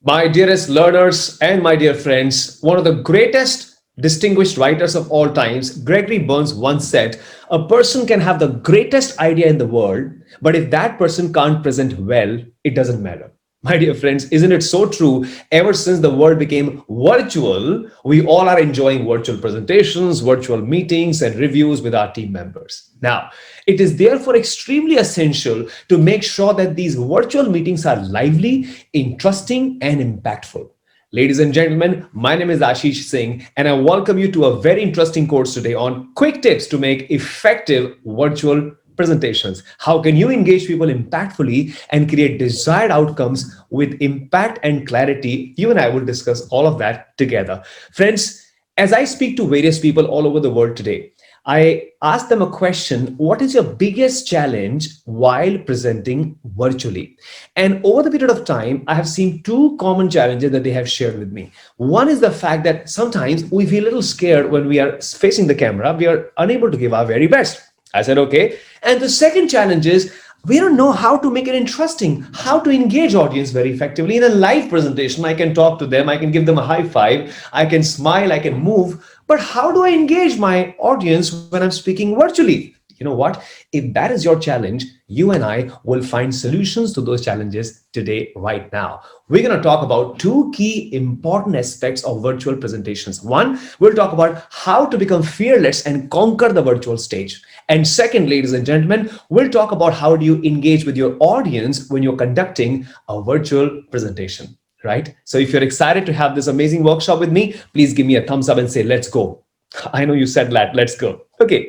My dearest learners and my dear friends, one of the greatest distinguished writers of all times, Gregory Burns once said, a person can have the greatest idea in the world, but if that person can't present well, it doesn't matter. My dear friends, isn't it so true? Ever since the world became virtual, we all are enjoying virtual presentations, virtual meetings, and reviews with our team members. Now, it is therefore extremely essential to make sure that these virtual meetings are lively, interesting, and impactful. Ladies and gentlemen, my name is Ashish Singh, and I welcome you to a very interesting course today on quick tips to make effective virtual presentations. How can you engage people impactfully and create desired outcomes with impact and clarity? You and I will discuss all of that together. Friends, as I speak to various people all over the world today, I ask them a question: what is your biggest challenge while presenting virtually? And over the period of time, I have seen two common challenges that they have shared with me. One is the fact that sometimes we feel a little scared when we are facing the camera, we are unable to give our very best. I said, okay. And the second challenge is we don't know how to make it interesting, how to engage audience very effectively. In a live presentation, I can talk to them, I can give them a high five, I can smile, I can move. But how do I engage my audience when I'm speaking virtually? You know what? If that is your challenge, you and I will find solutions to those challenges today, right now. We're going to talk about two key important aspects of virtual presentations. One, we'll talk about how to become fearless and conquer the virtual stage. And second, ladies and gentlemen, we'll talk about how do you engage with your audience when you're conducting a virtual presentation, right? So if you're excited to have this amazing workshop with me, please give me a thumbs up and say, let's go. I know you said that, let's go. Okay,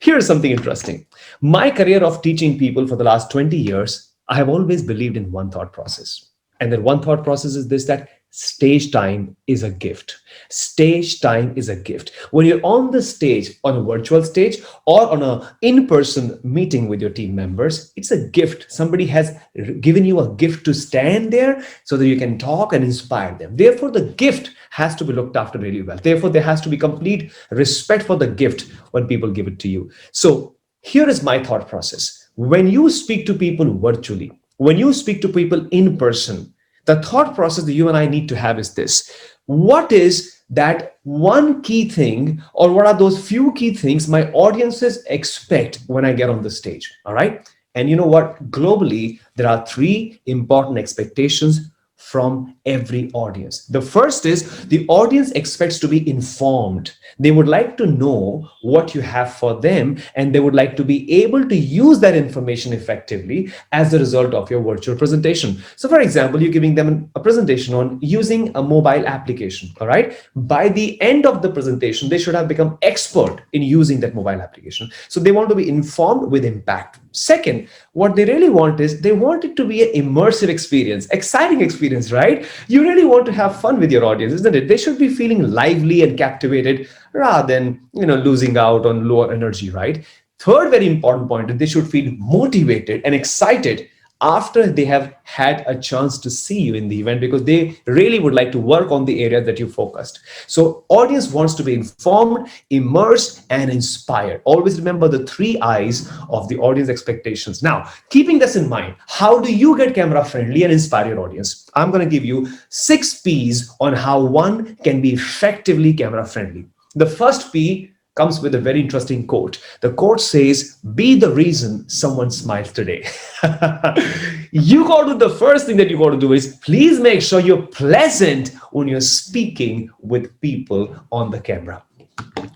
here's something interesting. My career of teaching people for the last 20 years, I have always believed in one thought process. And that one thought process is this: that stage time is a gift. Stage time is a gift. When you're on the stage, on a virtual stage or on a in-person meeting with your team members, it's a gift. Somebody has given you a gift to stand there so that you can talk and inspire them. Therefore, the gift has to be looked after really well. Therefore, there has to be complete respect for the gift when people give it to you. So here is my thought process. When you speak to people virtually, when you speak to people in person, the thought process that you and I need to have is this: what is that one key thing, or what are those few key things my audiences expect when I get on the stage? All right. And you know what? Globally, there are three important expectations from every audience. The first is the audience expects to be informed. They would like to know what you have for them, and they would like to be able to use that information effectively as a result of your virtual presentation. So for example, you're giving them a presentation on using a mobile application. All right. By the end of the presentation, they should have become expert in using that mobile application. So they want to be informed with impact. Second, what they really want is they want it to be an immersive experience, exciting experience, right? You really want to have fun with your audience, isn't it? They should be feeling lively and captivated rather than, losing out on lower energy, right? Third, very important point is they should feel motivated and excited after they have had a chance to see you in the event, because they really would like to work on the area that you focused. So audience wants to be informed, immersed, and inspired. Always remember the three I's of the audience expectations. Now, keeping this in mind, how do you get camera friendly and inspire your audience? I'm going to give you 6 P's on how one can be effectively camera friendly. The first P comes with a very interesting quote. The quote says, be the reason someone smiles today. The first thing that you got to do is please make sure you're pleasant when you're speaking with people on the camera.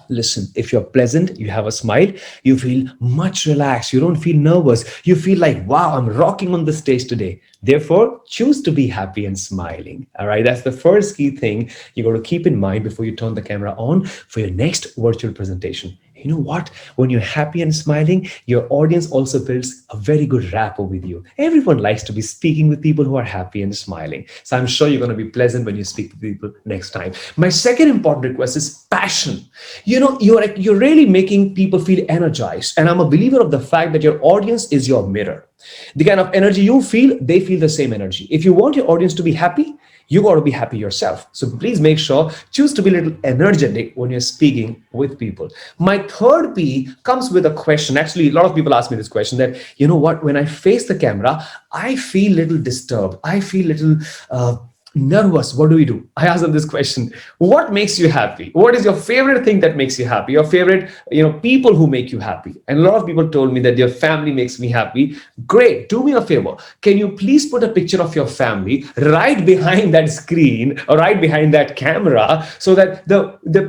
Listen, if you're pleasant, you have a smile, you feel much relaxed, you don't feel nervous, you feel like, wow, I'm rocking on the stage today. Therefore, choose to be happy and smiling. All right, that's the first key thing you got to keep in mind before you turn the camera on for your next virtual presentation. You know what? When you're happy and smiling, your audience also builds a very good rapport with you. Everyone likes to be speaking with people who are happy and smiling. So I'm sure you're going to be pleasant when you speak to people next time. My second important request is passion. You're really making people feel energized. And I'm a believer of the fact that your audience is your mirror. The kind of energy you feel, they feel the same energy. If you want your audience to be happy, you got to be happy yourself. So please make sure, choose to be a little energetic when you're speaking with people. My third P comes with a question. Actually, a lot of people ask me this question that, you know what, when I face the camera, I feel a little disturbed. I feel a little nervous, what do we do? I ask them this question: what makes you happy? What is your favorite thing that makes you happy? Your favorite, people who make you happy? And a lot of people told me that their family makes me happy. Great. Do me a favor, can you please put a picture of your family right behind that screen or right behind that camera, so that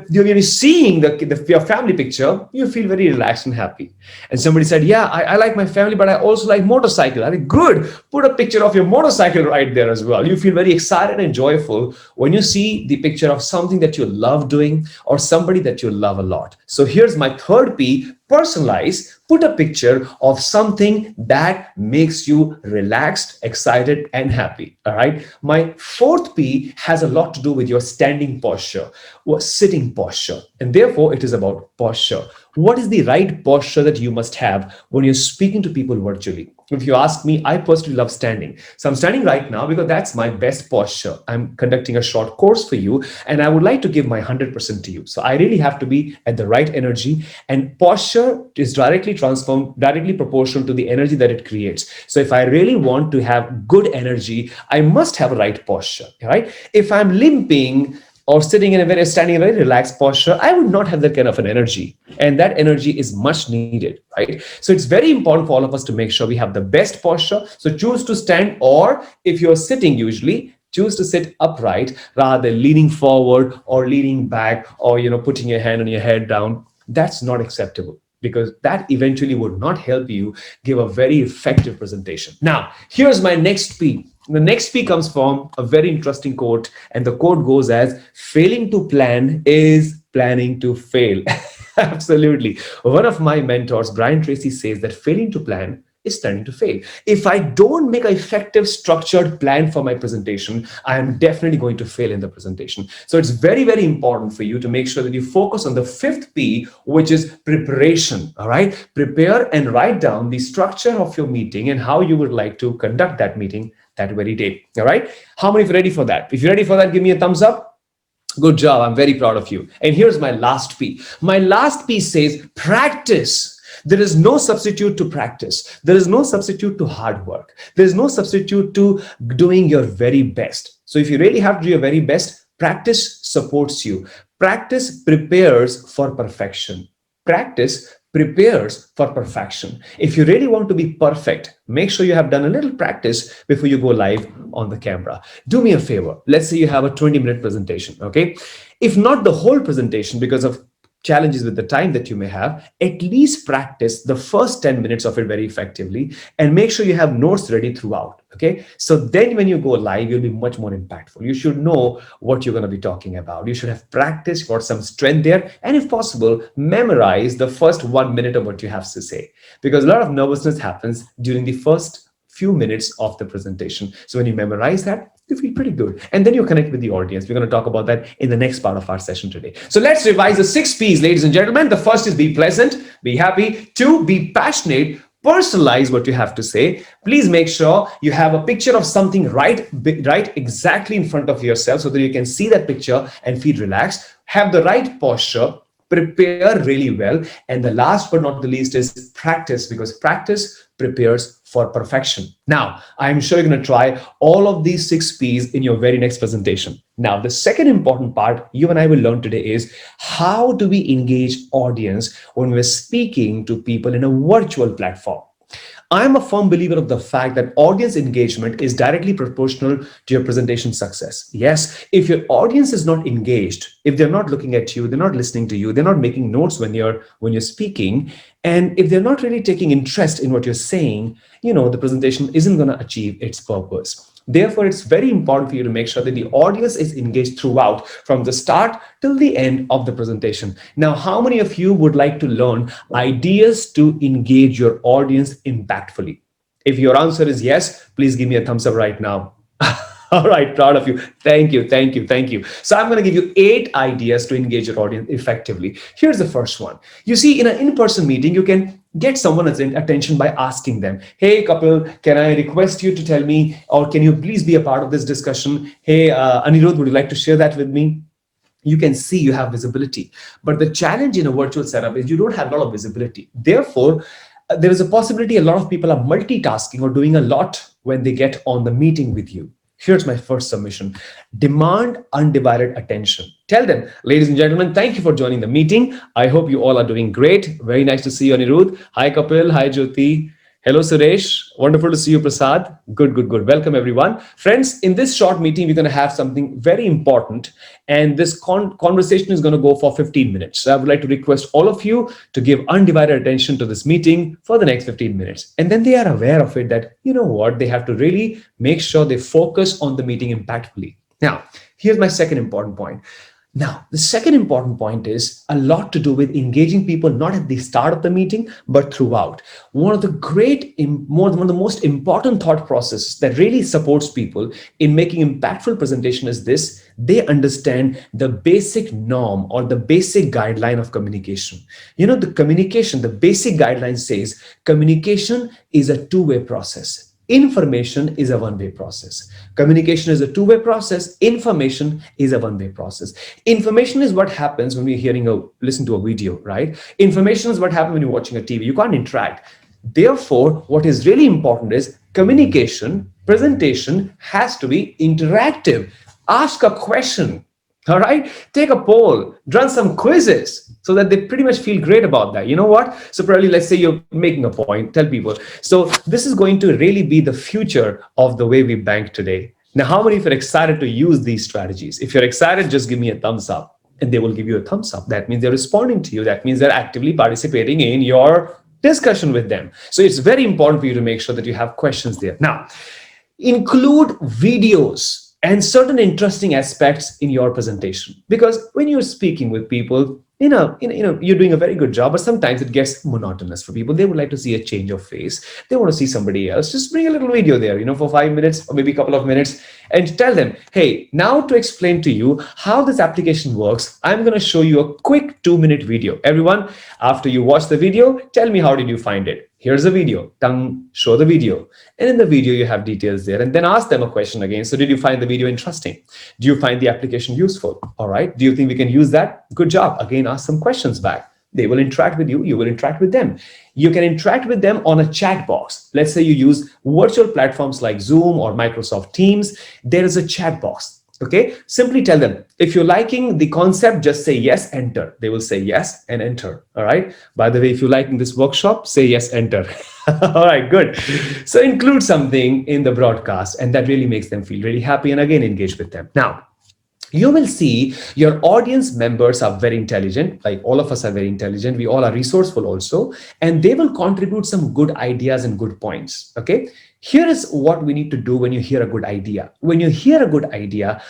you're seeing your family picture, you feel very relaxed and happy. And somebody said, yeah, I like my family, but I also like motorcycle. I mean, good, put a picture of your motorcycle right there as well. You feel very excited and joyful when you see the picture of something that you love doing or somebody that you love a lot. So here's my third P: personalize. Put a picture of something that makes you relaxed, excited, and happy. All right. My fourth P has a lot to do with your standing posture or sitting posture. And therefore, it is about posture. What is the right posture that you must have when you're speaking to people virtually? If you ask me, I personally love standing. So I'm standing right now because that's my best posture. I'm conducting a short course for you, and I would like to give my 100% to you. So I really have to be at the right energy, and posture is directly proportional to the energy that it creates. So if I really want to have good energy, I must have a right posture, right? If I'm limping or standing in a very relaxed posture, I would not have that kind of an energy. And that energy is much needed, right? So it's very important for all of us to make sure we have the best posture. So choose to stand, or if you're sitting, usually choose to sit upright rather than leaning forward or leaning back, or putting your hand on your head down. That's not acceptable, because that eventually would not help you give a very effective presentation. Now, here's my next P. The next P comes from a very interesting quote, and the quote goes as: failing to plan is planning to fail. Absolutely. One of my mentors, Brian Tracy, says that failing to plan is starting to fail. If I don't make an effective, structured plan for my presentation, I am definitely going to fail in the presentation. So it's very, very important for you to make sure that you focus on the fifth P, which is preparation. All right. Prepare and write down the structure of your meeting and how you would like to conduct that meeting that very day. All right. How many of you are ready for that? If you're ready for that, give me a thumbs up. Good job. I'm very proud of you. And here's my last P. My last P says practice. There is no substitute to practice. There is no substitute to hard work. There is no substitute to doing your very best. So if you really have to do your very best, practice supports you. Practice prepares for perfection. Practice prepares for perfection. If you really want to be perfect, make sure you have done a little practice before you go live on the camera. Do me a favor. Let's say you have a 20-minute presentation, okay? If not the whole presentation because of challenges with the time that you may have, at least practice the first 10 minutes of it very effectively, and make sure you have notes ready throughout. Okay. So then when you go live, you'll be much more impactful. You should know what you're going to be talking about. You should have practiced, got some strength there. And if possible, memorize the first 1 minute of what you have to say, because a lot of nervousness happens during the first few minutes of the presentation. So when you memorize that, you feel pretty good. And then you connect with the audience. We're going to talk about that in the next part of our session today. So let's revise the 6 P's, ladies and gentlemen. The first is be pleasant, be happy. 2, be passionate. Personalize what you have to say. Please make sure you have a picture of something right exactly in front of yourself so that you can see that picture and feel relaxed. Have the right posture. Prepare really well. And the last but not the least is practice, because practice prepares for perfection. Now, I'm sure you're going to try all of these 6 P's in your very next presentation. Now, the second important part you and I will learn today is how do we engage audience when we're speaking to people in a virtual platform. I'm a firm believer of the fact that audience engagement is directly proportional to your presentation success. Yes, if your audience is not engaged, if they're not looking at you, they're not listening to you, they're not making notes when you're speaking, and if they're not really taking interest in what you're saying, the presentation isn't going to achieve its purpose. Therefore, it's very important for you to make sure that the audience is engaged throughout, from the start till the end of the presentation. Now, how many of you would like to learn ideas to engage your audience impactfully? If your answer is yes, please give me a thumbs up right now. All right, proud of you. Thank you, thank you, thank you. So I'm going to give you 8 ideas to engage your audience effectively. Here's the first one. You see, in an in-person meeting, you can get someone's attention by asking them, hey, Kapil, can I request you to tell me, or can you please be a part of this discussion? Hey, Anirudh, would you like to share that with me? You can see you have visibility. But the challenge in a virtual setup is you don't have a lot of visibility. Therefore, there is a possibility a lot of people are multitasking or doing a lot when they get on the meeting with you. Here's my first submission. Demand undivided attention. Tell them, ladies and gentlemen, thank you for joining the meeting. I hope you all are doing great. Very nice to see you, Anirudh. Hi, Kapil. Hi, Jyoti. Hello, Suresh. Wonderful to see you, Prasad. Good, good, good. Welcome, everyone. Friends, in this short meeting, we're going to have something very important. And this conversation is going to go for 15 minutes. So I would like to request all of you to give undivided attention to this meeting for the next 15 minutes. And then they are aware of it that, you know what, they have to really make sure they focus on the meeting impactfully. Now, here's my second important point. Now, the second important point is a lot to do with engaging people not at the start of the meeting, but throughout. One of the most important thought processes that really supports people in making impactful presentation is this: they understand the basic norm or the basic guideline of communication. You know, the basic guideline says communication is a two-way process. Information is a one-way process. Communication is a two-way process. Information is a one-way process. Information is what happens when listen to a video, right? Information is what happens when you're watching a TV. You can't interact. Therefore, what is really important is communication, presentation has to be interactive. Ask a question. All right, take a poll, run some quizzes so that they pretty much feel great about that. You know what? So probably let's say you're making a point, tell people. So this is going to really be the future of the way we bank today. Now, how many of you are excited to use these strategies? If you're excited, just give me a thumbs up and they will give you a thumbs up. That means they're responding to you. That means they're actively participating in your discussion with them. So it's very important for you to make sure that you have questions there. Now, include videos and certain interesting aspects in your presentation, because when you're speaking with people, you're doing a very good job, but sometimes it gets monotonous for people. They would like to see a change of face. They want to see somebody else. Just bring a little video there, for 5 minutes or maybe a couple of minutes, and tell them, hey, now to explain to you how this application works, I'm going to show you a quick 2-minute video. Everyone, after you watch the video, tell me how did you find it. Here's the video. Show the video. And in the video, you have details there. And then ask them a question again. So did you find the video interesting? Do you find the application useful? All right. Do you think we can use that? Good job. Again, ask some questions back. They will interact with you. You will interact with them. You can interact with them on a chat box. Let's say you use virtual platforms like Zoom or Microsoft Teams. There is a chat box. Okay, simply tell them, if you're liking the concept, just say yes, enter. They will say yes and enter. All right. By the way, if you're liking this workshop, say yes, enter. All right, good. So include something in the broadcast, and that really makes them feel really happy, and again, engage with them. Now, you will see your audience members are very intelligent, like all of us are very intelligent. We all are resourceful also, and they will contribute some good ideas and good points. Okay. Here is what we need to do when you hear a good idea. When you hear a good idea,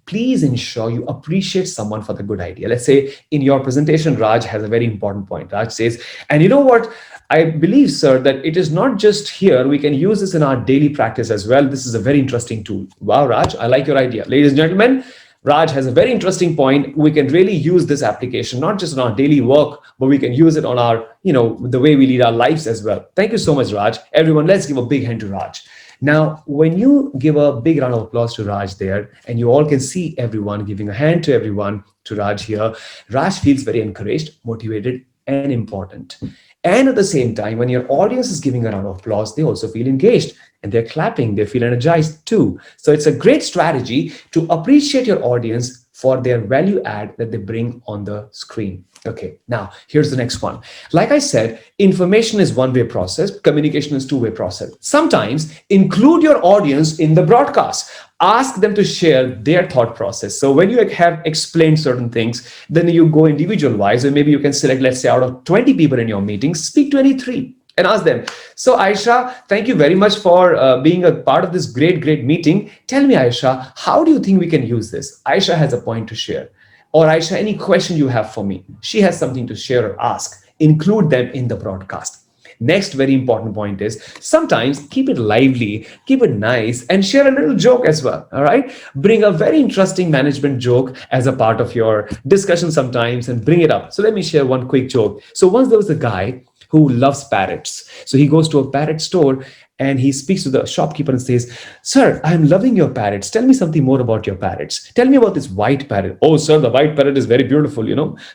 please ensure you appreciate someone for the good idea. Let's say in your presentation, Raj has a very important point. Raj says, and you know what? I believe, sir, that it is not just here. We can use this in our daily practice as well. This is a very interesting tool. Wow, Raj, I like your idea. Ladies and gentlemen, Raj has a very interesting point. We can really use this application, not just in our daily work, but we can use it on our, the way we lead our lives as well. Thank you so much, Raj. Everyone, let's give a big hand to Raj. Now, when you give a big round of applause to Raj there, and you all can see everyone giving a hand to everyone, to Raj here, Raj feels very encouraged, motivated, and important. And at the same time, when your audience is giving a round of applause, they also feel engaged and they're clapping, they feel energized too. So it's a great strategy to appreciate your audience for their value add that they bring on the screen. Okay, now here's the next one. Like I said, information is one-way process, communication is two-way process. Sometimes include your audience in the broadcast. Ask them to share their thought process. So when you have explained certain things, then you go individual wise, or maybe you can select, let's say, out of 20 people in your meeting, speak to any 3 and ask them. So Aisha, thank you very much for being a part of this great meeting. Tell me, Aisha, how do you think we can use this? Aisha has a point to share. Or Aisha, any question you have for me? She has something to share or ask. Include them in the broadcast. Next very important point is sometimes keep it lively, keep it nice, and share a little joke as well. All right. Bring a very interesting management joke as a part of your discussion sometimes and bring it up. So let me share one quick joke. So once there was a guy who loves parrots. So he goes to a parrot store and he speaks to the shopkeeper and says, "Sir, I'm loving your parrots. Tell me something more about your parrots. Tell me about this white parrot." "Oh, sir, the white parrot is very beautiful.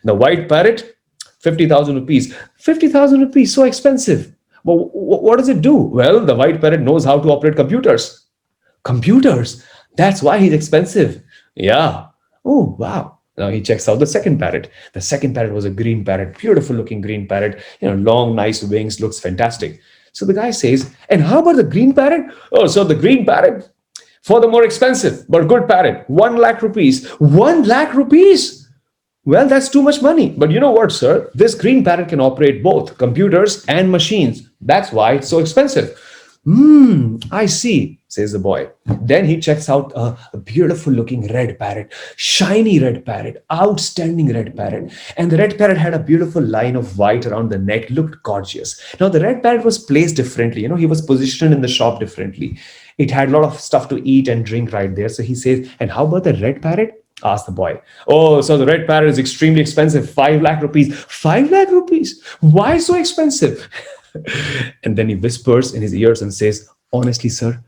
The white parrot, 50,000 rupees. 50,000 rupees, so expensive. Well, what does it do?" "Well, the white parrot knows how to operate computers." Computers. That's why he's expensive. Yeah. Oh, wow. Now he checks out the second parrot. The second parrot was a green parrot, beautiful looking green parrot, long, nice wings, looks fantastic. So the guy says, and how about the green parrot? Oh, so the green parrot, for the more expensive but good parrot, 1 lakh rupees. 1 lakh rupees? Well, that's too much money. But you know what, sir? This green parrot can operate both computers and machines. That's why it's so expensive. I see, says the boy. Then he checks out a beautiful looking red parrot, shiny red parrot, outstanding red parrot. And the red parrot had a beautiful line of white around the neck, looked gorgeous. Now, the red parrot was placed differently. He was positioned in the shop differently. It had a lot of stuff to eat and drink right there. So he says, and how about the red parrot? Asked the boy. Oh, so the red parrot is extremely expensive. 5 lakh rupees. 5 lakh rupees? Why so expensive? And then he whispers in his ears and says, honestly, sir,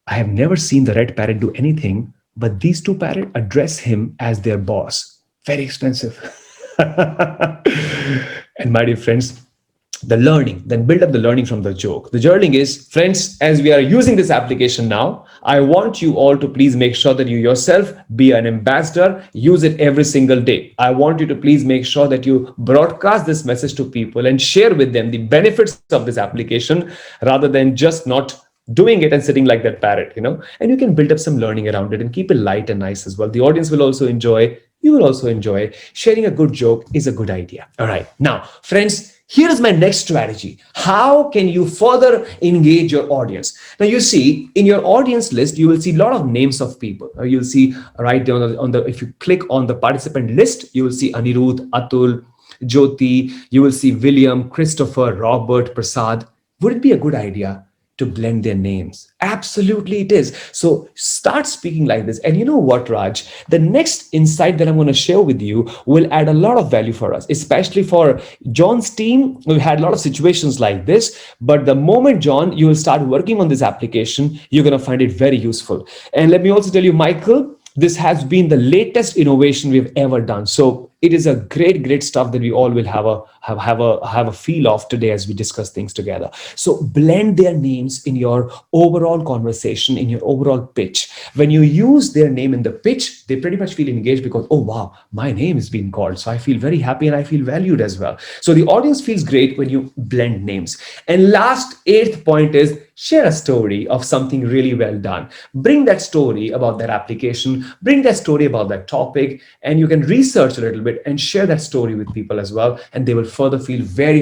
I have never seen the red parrot do anything, but these two parrots address him as their boss. Very expensive. And my dear friends, the learning, then build up the learning from the joke. The learning is, friends, as we are using this application now, I want you all to please make sure that you yourself be an ambassador, use it every single day. I want you to please make sure that you broadcast this message to people and share with them the benefits of this application rather than just not doing it and sitting like that parrot, and you can build up some learning around it and keep it light and nice as well. The audience will also enjoy. You will also enjoy. Sharing a good joke is a good idea. All right. Now, friends, here is my next strategy. How can you further engage your audience? Now, you see, in your audience list, you will see a lot of names of people. You'll see right there if you click on the participant list, you will see Anirudh, Atul, Jyoti, you will see William, Christopher, Robert, Prasad. Would it be a good idea to blend their names? Absolutely it is. So start speaking like this. And you know what, Raj? The next insight that I'm going to share with you will add a lot of value for us, especially for John's team. We've had a lot of situations like this, but the moment, John, you will start working on this application, you're going to find it very useful. And let me also tell you, Michael, this has been the latest innovation we've ever done. So it is a great stuff that we all will have a feel of today as we discuss things together. So blend their names in your overall conversation, in your overall pitch. When you use their name in the pitch, they pretty much feel engaged because, oh wow, my name is being called. So I feel very happy and I feel valued as well. So the audience feels great when you blend names. And last, 8th point is share a story of something really well done. Bring that story about that application, bring that story about that topic, and you can research a little bit and share that story with people as well. And they will further feel very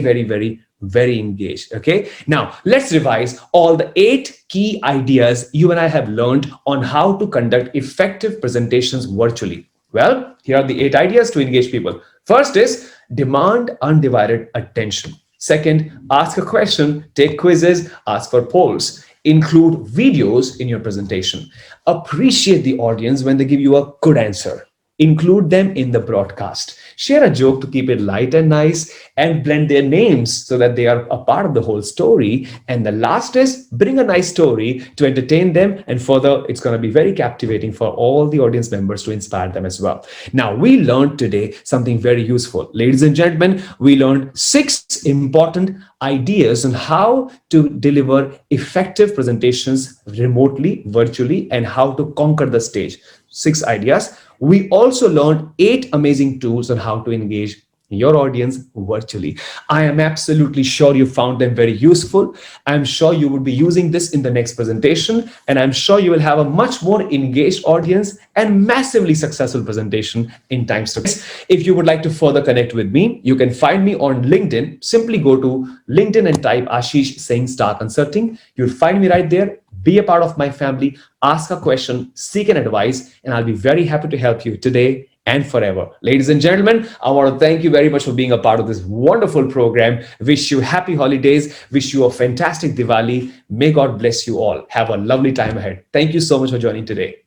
engaged. Okay. Now let's revise all the 8 key ideas you and I have learned on how to conduct effective presentations virtually. Well, here are the 8 ideas to engage people. First is demand undivided attention. Second, ask a question, take quizzes, ask for polls. Include videos in your presentation. Appreciate the audience when they give you a good answer. Include them in the broadcast. Share a joke to keep it light and nice, and blend their names so that they are a part of the whole story. And the last is bring a nice story to entertain them, and further, it's going to be very captivating for all the audience members to inspire them as well. Now, we learned today something very useful. Ladies and gentlemen, we learned 6 important ideas on how to deliver effective presentations remotely, virtually, and how to conquer the stage. 6 ideas. We also learned 8 amazing tools on how to engage your audience virtually. I am absolutely sure you found them very useful. I'm sure you will be using this in the next presentation, and I'm sure you will have a much more engaged audience and massively successful presentation in times to come. If you would like to further connect with me, you can find me on LinkedIn. Simply go to LinkedIn and type Ashish Singh Star Consulting. You'll find me right there. Be a part of my family, ask a question, seek an advice, and I'll be very happy to help you today and forever. Ladies and gentlemen, I want to thank you very much for being a part of this wonderful program. Wish you happy holidays. Wish you a fantastic Diwali. May God bless you all. Have a lovely time ahead. Thank you so much for joining today.